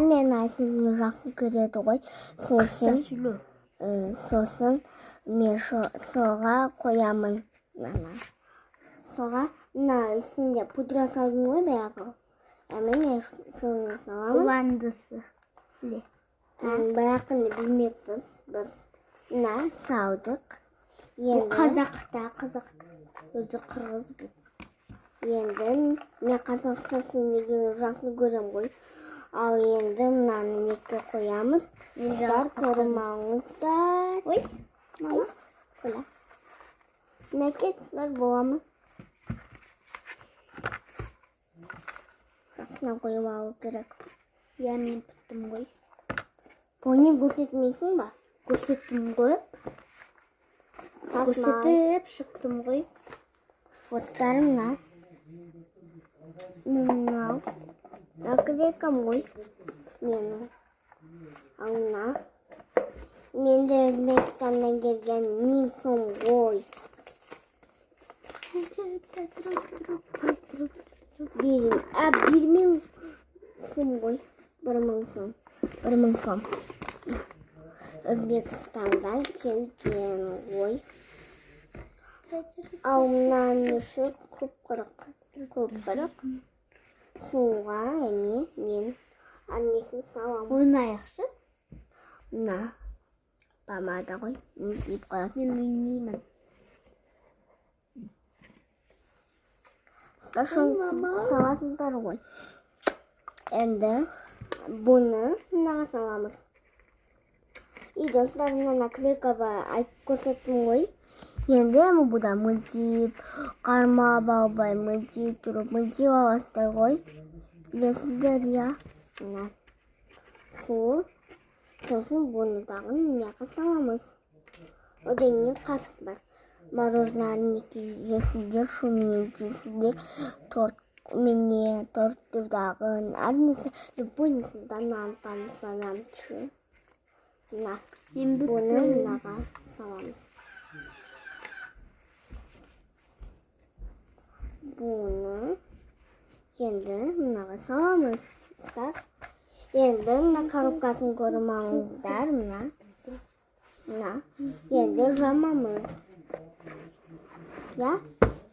мен айтын жакты көреді ғой. Сосын мен соға қоямын. Соға үстінде пудра салдым ғой баяғы. Мен соны саламын. Уландысы. Баяғыны білмеппін. Салдық. Қазақта. Өзі қырғыз бұл. Енді мен Қазақстан сөйлеген жақсы көрем ғой. Ал енді мынаны неке қоямыз. Мендар көрмаңыздар. Ой, мама. Көйлі. Мәкеттер боламыз. Жақсына қойып алу керек. Я мен біттім ғой. Бұны көрсетмейсің ба? Көрсеттім ғой. Көрсетіп шықтым ғой. Фоттарымна. Мынау. Наклейкам ғой. Менің. Алына. Менде Өзбекстаннан келген мен сом ғой. Bir min сом ғой. 1000 сом. 1000 сом. Өзбекстандан келген ғой. Ал мынанысы көпқырық. Суға мен аннесін саламын. Ойнайықшы? Мына помада ғой. Дейіп қояды. Мен ойнаймын. Салатындар ғой. Енді бұны мынаға саламыз. И достар, мына наклейка бар. Айтып көрсеттім ғой. Енді бұда мөлтиіп, қарма балбай, мөлтиіп тұрып, мөлтиіп аластар ғой. Білесіздер, я? Су. Сосын бұны тағын неқа саламыз. Одан не қасық бар. Мороженое жесіздер, шу менен жесіздер, торттырдағын, әрнесі, любойнысыздан нан түші. Бұны мынаға саламыз. Бұны енді мынаға саламыз. Енді мына коробкасын көрмаңыздар. Мына. Енді жамамыз. Я?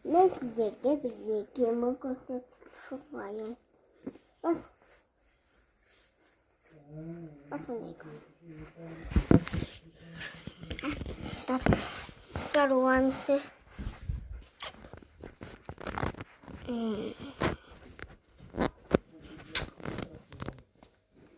Мен сіздерге бізде кемі көрсетіп шықайын. Бас. Басынайға. Каруансы.